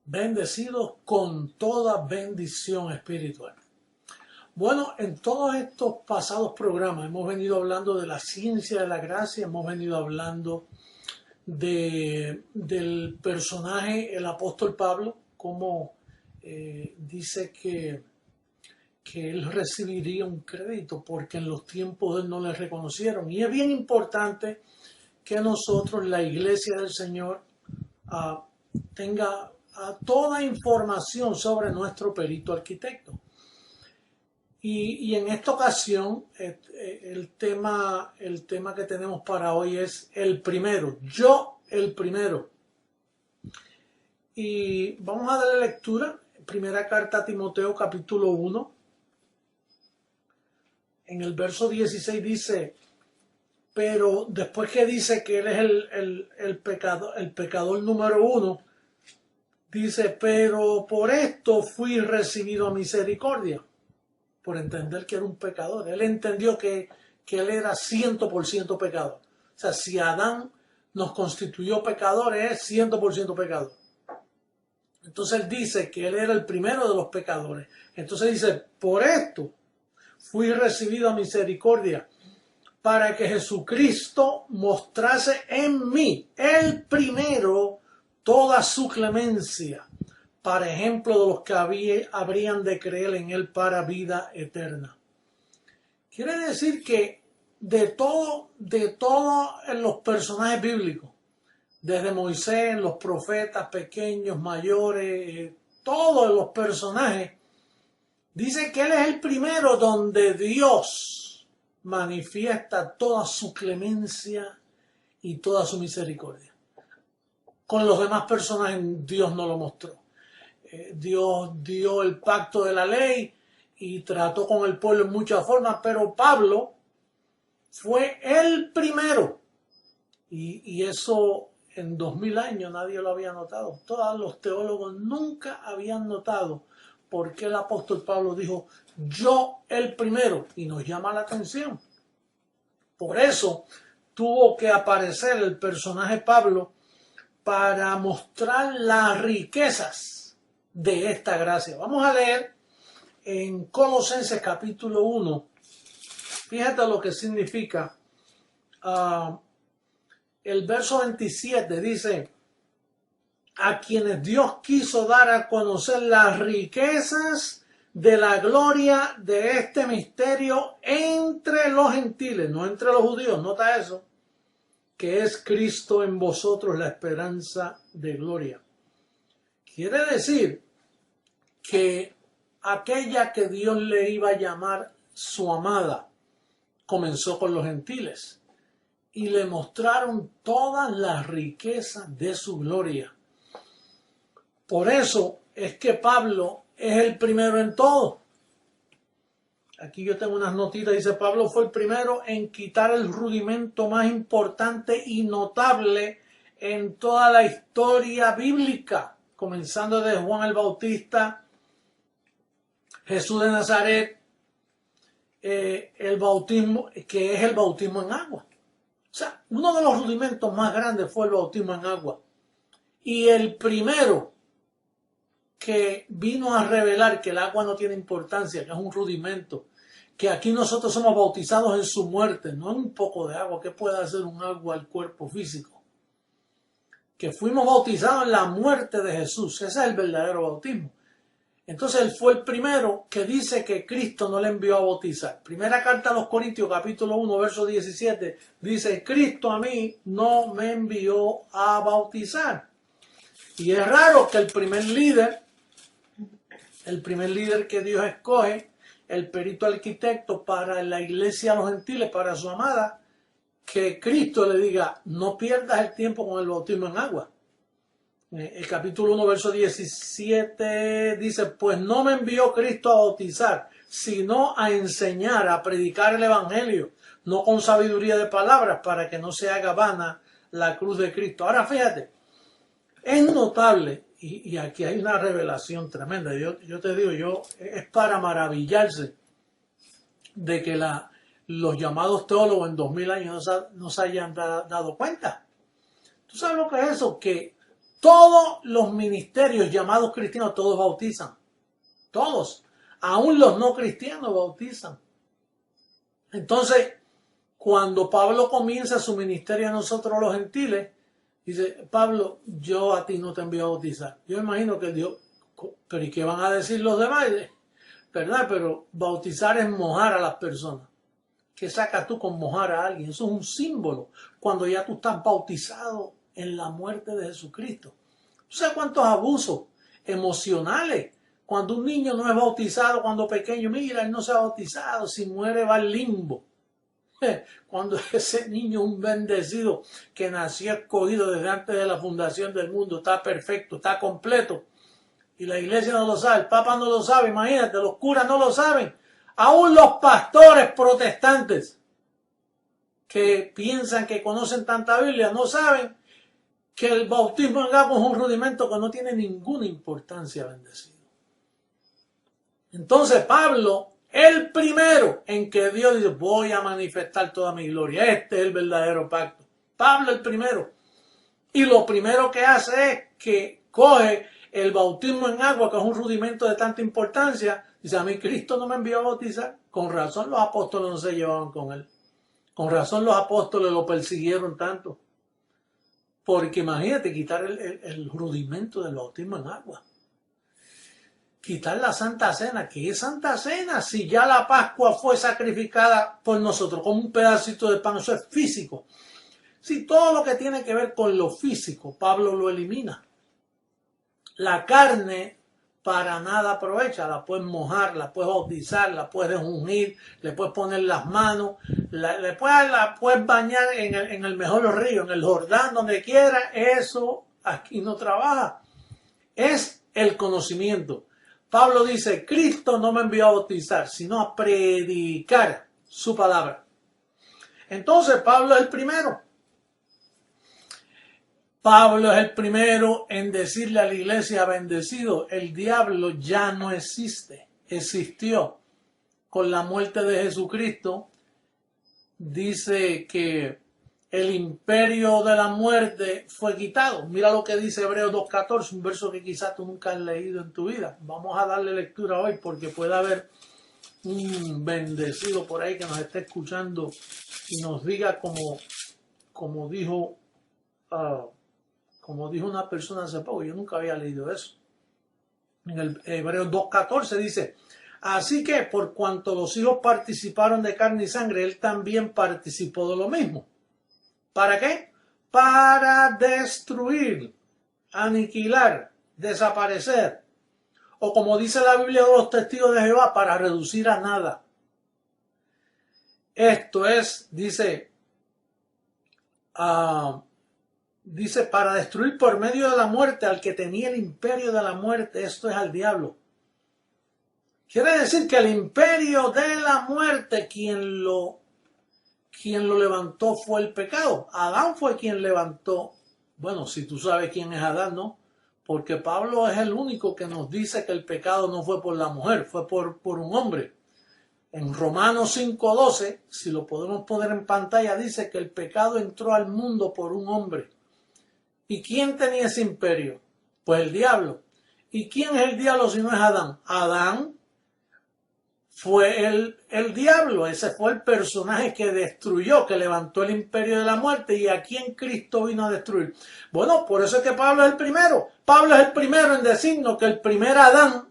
bendecidos con toda bendición espiritual. Bueno, en todos estos pasados programas hemos venido hablando de la ciencia de la gracia, hemos venido hablando del personaje, el apóstol Pablo, como dice que él recibiría un crédito porque en los tiempos de él no le reconocieron. Y es bien importante que nosotros, la iglesia del Señor, tenga toda información sobre nuestro perito arquitecto. Y en esta ocasión, el tema que tenemos para hoy es el primero, yo el primero. Y vamos a darle lectura, primera carta a Timoteo capítulo 1. En el verso 16 dice, pero después que dice que él es el pecador número 1, dice, pero por esto fui recibido a misericordia, por entender que era un pecador. Él entendió que él era 100% pecador. O sea, si Adán nos constituyó pecadores, es 100% pecador. Entonces él dice que él era el primero de los pecadores. Entonces dice, por esto fui recibido a misericordia, para que Jesucristo mostrase en mí, el primero, toda su clemencia, para ejemplo de los que habrían de creer en él para vida eterna. Quiere decir que de todo en los personajes bíblicos, desde Moisés, los profetas pequeños, mayores, todos los personajes, dice que él es el primero donde Dios manifiesta toda su clemencia y toda su misericordia. Con los demás personajes Dios no lo mostró. Dios dio el pacto de la ley y trató con el pueblo en muchas formas, pero Pablo fue el primero. Y eso en 2000 años nadie lo había notado. Todos los teólogos nunca habían notado por qué el apóstol Pablo dijo, yo el primero, y nos llama la atención. Por eso tuvo que aparecer el personaje Pablo para mostrar las riquezas de esta gracia. Vamos a leer en Colosenses capítulo 1. Fíjate lo que significa. El verso 27 dice, a quienes Dios quiso dar a conocer las riquezas de la gloria de este misterio entre los gentiles, no entre los judíos, nota eso, que es Cristo en vosotros la esperanza de gloria. Quiere decir que aquella que Dios le iba a llamar su amada comenzó con los gentiles y le mostraron todas las riquezas de su gloria. Por eso es que Pablo es el primero en todo. Aquí yo tengo unas notitas, dice Pablo fue el primero en quitar el rudimento más importante y notable en toda la historia bíblica, comenzando desde Juan el Bautista, Jesús de Nazaret, el bautismo, que es el bautismo en agua. O sea, uno de los rudimentos más grandes fue el bautismo en agua. Y el primero que vino a revelar que el agua no tiene importancia, que es un rudimento, que aquí nosotros somos bautizados en su muerte, no en un poco de agua. ¿Qué puede hacer un agua al cuerpo físico? Que fuimos bautizados en la muerte de Jesús. Ese es el verdadero bautismo. Entonces él fue el primero que dice que Cristo no le envió a bautizar. Primera carta a los Corintios, capítulo 1, verso 17, dice, Cristo a mí no me envió a bautizar. Y es raro que el primer líder que Dios escoge, el perito arquitecto para la iglesia de los gentiles, para su amada, que Cristo le diga, no pierdas el tiempo con el bautismo en agua. El capítulo 1, verso 17 dice, pues no me envió Cristo a bautizar, sino a enseñar, a predicar el evangelio, no con sabiduría de palabras, para que no se haga vana la cruz de Cristo. Ahora fíjate, es notable, y aquí hay una revelación tremenda. Yo te digo, es para maravillarse de que los llamados teólogos en 2000 años no se hayan dado cuenta. ¿Tú sabes lo que es eso? Que Todos los ministerios llamados cristianos, todos bautizan. Todos. Aún los no cristianos bautizan. Entonces, cuando Pablo comienza su ministerio a nosotros los gentiles, dice, Pablo, yo a ti no te envío a bautizar. Yo imagino que Dios, pero ¿y qué van a decir los demás? ¿Verdad? Pero bautizar es mojar a las personas. ¿Qué sacas tú con mojar a alguien? Eso es un símbolo. Cuando ya tú estás bautizado en la muerte de Jesucristo. ¿Tú sabes cuántos abusos emocionales? Cuando un niño no es bautizado cuando pequeño, mira, él no se ha bautizado, si muere va al limbo. Cuando ese niño, un bendecido que nació escogido desde antes de la fundación del mundo, está perfecto, está completo, y la iglesia no lo sabe, el Papa no lo sabe, imagínate, los curas no lo saben, aún los pastores protestantes que piensan que conocen tanta Biblia no saben que el bautismo en agua es un rudimento que no tiene ninguna importancia, bendecido. Entonces Pablo, el primero en que Dios dice, voy a manifestar toda mi gloria, este es el verdadero pacto. Pablo el primero. Y lo primero que hace es que coge el bautismo en agua, que es un rudimento de tanta importancia, dice, a mí Cristo no me envió a bautizar. Con razón los apóstoles no se llevaban con él. Con razón los apóstoles lo persiguieron tanto. Porque imagínate, quitar el rudimento del bautismo en agua. Quitar la Santa Cena. ¿Qué es Santa Cena? Si ya la Pascua fue sacrificada por nosotros como un pedacito de pan, eso es físico. Si todo lo que tiene que ver con lo físico, Pablo lo elimina. La carne para nada aprovecha, la puedes mojar, la puedes bautizar, la puedes ungir, le puedes poner las manos, la puedes bañar en el mejor río, en el Jordán, donde quiera. Eso aquí no trabaja. Es el conocimiento. Pablo dice, Cristo no me envió a bautizar, sino a predicar su palabra. Entonces Pablo es el primero. Pablo es el primero en decirle a la iglesia, bendecido, el diablo ya no existe, existió. Con la muerte de Jesucristo, dice que el imperio de la muerte fue quitado. Mira lo que dice Hebreos 2.14, un verso que quizás tú nunca has leído en tu vida. Vamos a darle lectura hoy porque puede haber un bendecido por ahí que nos esté escuchando y nos diga como dijo una persona hace poco, yo nunca había leído eso. En el Hebreos 2.14 dice, así que por cuanto los hijos participaron de carne y sangre, él también participó de lo mismo. ¿Para qué? Para destruir, aniquilar, desaparecer. O como dice la Biblia de los testigos de Jehová, para reducir a nada. Esto es, dice, para destruir por medio de la muerte al que tenía el imperio de la muerte, esto es al diablo. Quiere decir que el imperio de la muerte, quien lo levantó fue el pecado. Adán fue quien levantó. Bueno, si tú sabes quién es Adán, ¿no? Porque Pablo es el único que nos dice que el pecado no fue por la mujer, fue por un hombre. En Romanos 5.12, si lo podemos poner en pantalla, dice que el pecado entró al mundo por un hombre. ¿Y quién tenía ese imperio? Pues el diablo. ¿Y quién es el diablo si no es Adán? Adán fue el diablo, ese fue el personaje que destruyó, que levantó el imperio de la muerte. ¿Y a quién Cristo vino a destruir? Bueno, por eso es que Pablo es el primero. Pablo es el primero en decirnos que el primer Adán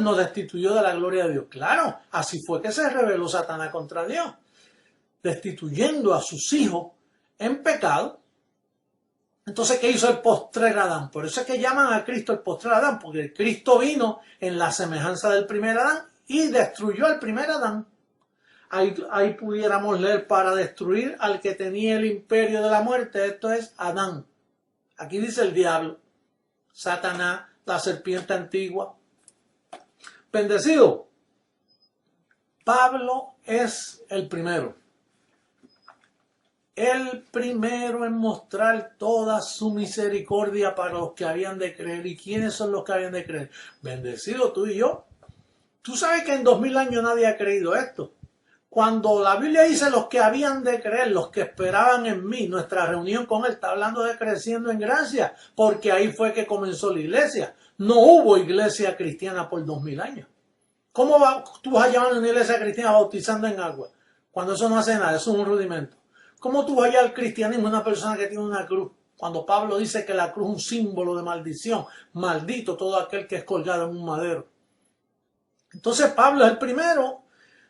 nos destituyó de la gloria de Dios. Claro, así fue que se rebeló Satanás contra Dios, destituyendo a sus hijos en pecado. Entonces, ¿qué hizo el postrer Adán? Por eso es que llaman a Cristo el postrer Adán, porque Cristo vino en la semejanza del primer Adán y destruyó al primer Adán. Ahí pudiéramos leer, para destruir al que tenía el imperio de la muerte, esto es Adán. Aquí dice el diablo, Satanás, la serpiente antigua. Bendecido. Pablo es el primero. El primero en mostrar toda su misericordia para los que habían de creer. ¿Y quiénes son los que habían de creer? Bendecido, tú y yo. Tú sabes que en 2000 años nadie ha creído esto. Cuando la Biblia dice los que habían de creer, los que esperaban en mí, nuestra reunión con él está hablando de creciendo en gracia, porque ahí fue que comenzó la iglesia. No hubo iglesia cristiana por 2000 años. ¿Cómo tú vas a llamar a una iglesia cristiana bautizando en agua? Cuando eso no hace nada, eso es un rudimento. ¿Cómo tú vas a llamar al cristianismo a una persona que tiene una cruz? Cuando Pablo dice que la cruz es un símbolo de maldición, maldito todo aquel que es colgado en un madero. Entonces Pablo es el primero,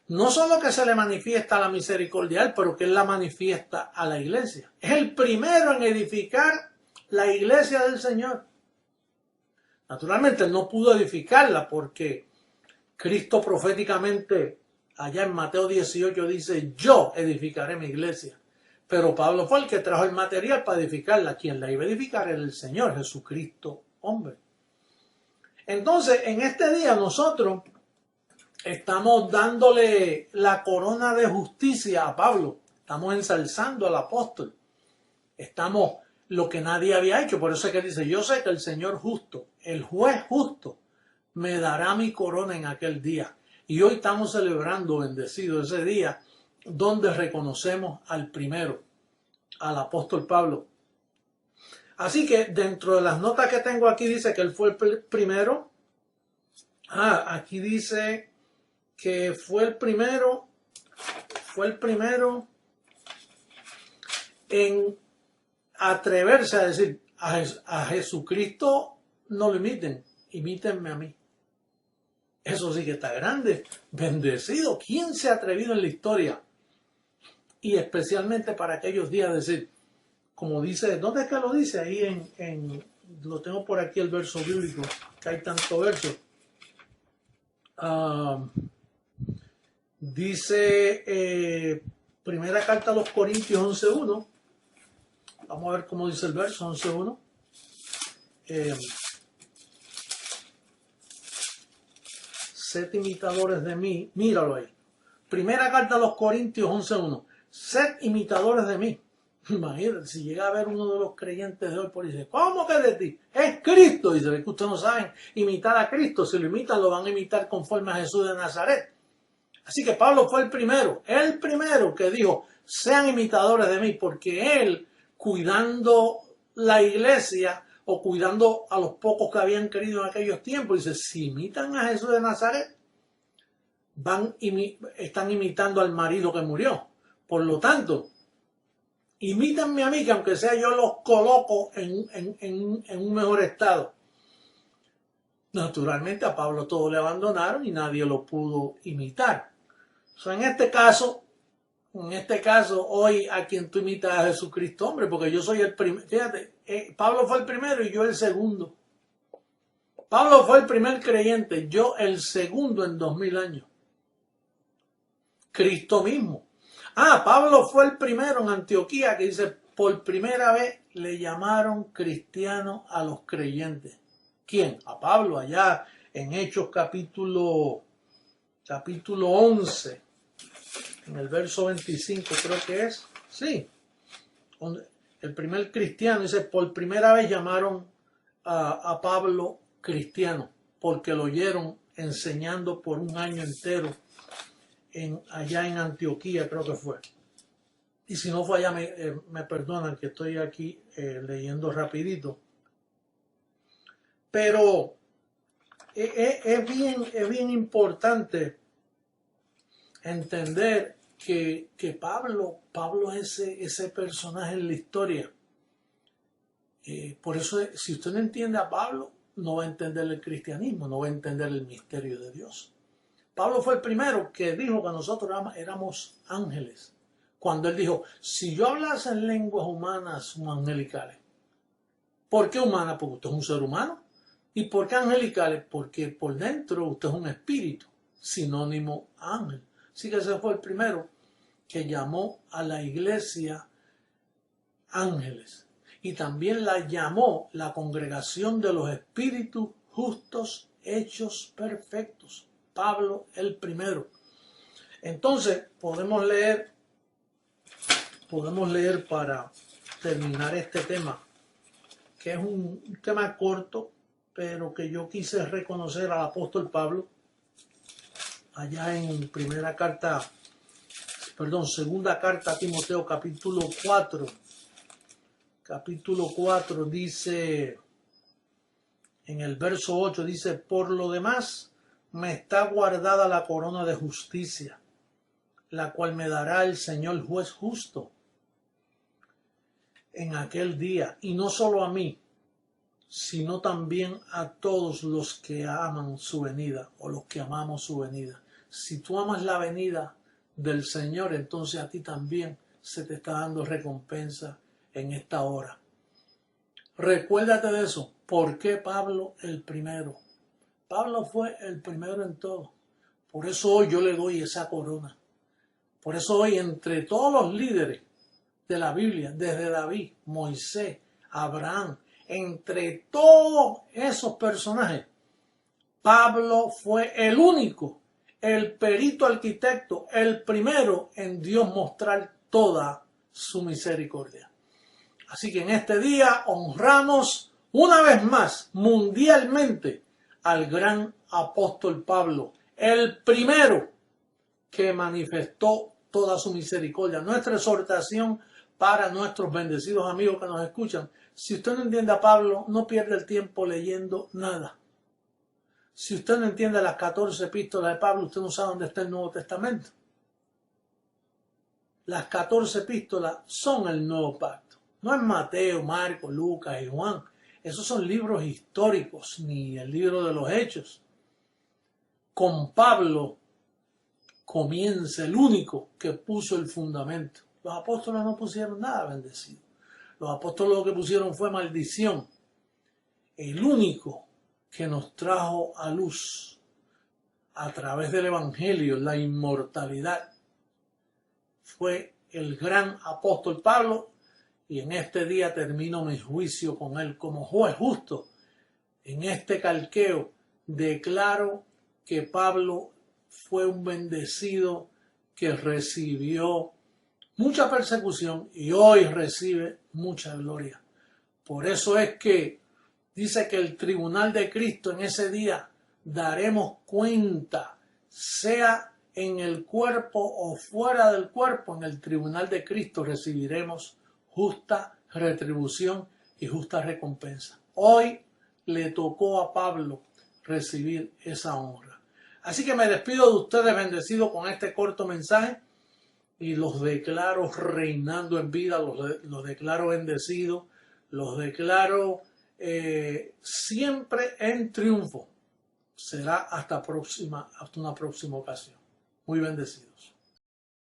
no solo que se le manifiesta la misericordia a él, pero que él la manifiesta a la iglesia. Es el primero en edificar la iglesia del Señor. Naturalmente él no pudo edificarla porque Cristo proféticamente allá en Mateo 18 dice: yo edificaré mi iglesia. Pero Pablo fue el que trajo el material para edificarla. Quien la iba a edificar era el Señor Jesucristo, hombre. Entonces, en este día nosotros estamos dándole la corona de justicia a Pablo. Estamos ensalzando al apóstol. Estamos lo que nadie había hecho. Por eso es que dice: yo sé que el Señor justo, el juez justo, me dará mi corona en aquel día. Y hoy estamos celebrando, bendecido ese día, donde reconocemos al primero, al apóstol Pablo. Así que dentro de las notas que tengo aquí dice que él fue el primero. Aquí dice que fue el primero en atreverse a decir: a Jesucristo no lo imiten, imítenme a mí. Eso sí que está grande, bendecido. ¿Quién se ha atrevido en la historia? Y especialmente para aquellos días decir, como dice, ¿dónde es que lo dice? Ahí lo tengo por aquí el verso bíblico, que hay tanto verso. Dice primera carta a los Corintios 11:1. Vamos a ver cómo dice el verso 11:1. Sed imitadores de mí. Míralo ahí. Primera carta a los Corintios 11:1. Sed imitadores de mí. Imagínate, si llega a ver uno de los creyentes de hoy por ahí, dice: ¿cómo que de ti? Es Cristo. Dice que ustedes no saben imitar a Cristo. Si lo imitan, lo van a imitar conforme a Jesús de Nazaret. Así que Pablo fue el primero que dijo: sean imitadores de mí, porque él, cuidando la iglesia o cuidando a los pocos que habían querido en aquellos tiempos, dice: si imitan a Jesús de Nazaret, están imitando al marido que murió. Por lo tanto, imítanme a mí, que aunque sea yo los coloco en un mejor estado. Naturalmente a Pablo todos le abandonaron y nadie lo pudo imitar. En este caso, hoy a quien tú imitas a Jesucristo, hombre, porque yo soy el primero. Fíjate, Pablo fue el primero y yo el segundo. Pablo fue el primer creyente, yo el segundo en 2000 años. Cristo mismo. Pablo fue el primero en Antioquía que dice: por primera vez le llamaron cristiano a los creyentes. ¿Quién? A Pablo, allá en Hechos capítulo 11, en el verso 25 creo que es. Sí, el primer cristiano dice: por primera vez llamaron a Pablo cristiano, porque lo oyeron enseñando por un año entero allá en Antioquía, creo que fue. Y si no fue allá, me perdonan que estoy aquí leyendo rapidito. Pero es bien importante entender que Pablo es ese personaje en la historia. Por eso, si usted no entiende a Pablo, no va a entender el cristianismo, no va a entender el misterio de Dios. Pablo fue el primero que dijo que nosotros éramos ángeles. Cuando él dijo: si yo hablase en lenguas humanas o angelicales. ¿Por qué humanas? Porque usted es un ser humano. ¿Y por qué angelicales? Porque por dentro usted es un espíritu, sinónimo a ángel. Así que ese fue el primero que llamó a la iglesia ángeles. Y también la llamó la congregación de los espíritus justos hechos perfectos. Pablo el primero. Entonces podemos leer para terminar este tema, que es un tema corto, pero que yo quise reconocer al apóstol Pablo allá en primera carta segunda carta a Timoteo, capítulo 4. Capítulo 4 dice, en el verso 8 dice, por lo demás me está guardada la corona de justicia, la cual me dará el Señor juez justo en aquel día, y no solo a mí, sino también a todos los que aman su venida, o los que amamos su venida. Si tú amas la venida del Señor, entonces a ti también se te está dando recompensa en esta hora. Recuérdate de eso. ¿Por qué Pablo el primero? Pablo fue el primero en todo. Por eso hoy yo le doy esa corona. Por eso hoy, entre todos los líderes de la Biblia, desde David, Moisés, Abraham, entre todos esos personajes, Pablo fue el único, el perito arquitecto, el primero en Dios mostrar toda su misericordia. Así que en este día honramos una vez más mundialmente al gran apóstol Pablo, el primero que manifestó toda su misericordia. Nuestra exhortación para nuestros bendecidos amigos que nos escuchan: si usted no entiende a Pablo, no pierda el tiempo leyendo nada. Si usted no entiende las 14 epístolas de Pablo, usted no sabe dónde está el Nuevo Testamento. Las 14 epístolas son el Nuevo Pacto. No es Mateo, Marcos, Lucas y Juan. Esos son libros históricos, ni el libro de los Hechos. Con Pablo comienza el único que puso el fundamento. Los apóstoles no pusieron nada bendecido. Los apóstoles lo que pusieron fue maldición. El único que nos trajo a luz a través del Evangelio la inmortalidad fue el gran apóstol Pablo, y en este día termino mi juicio con él como juez justo. En este calqueo declaro que Pablo fue un bendecido que recibió mucha persecución y hoy recibe mucha gloria. Por eso es que dice que el tribunal de Cristo en ese día daremos cuenta, sea en el cuerpo o fuera del cuerpo. En el tribunal de Cristo recibiremos justa retribución y justa recompensa. Hoy le tocó a Pablo recibir esa honra. Así que me despido de ustedes bendecido con este corto mensaje y los declaro reinando en vida, los declaro bendecidos, los declaro siempre en triunfo. Será hasta una próxima ocasión. Muy bendecidos.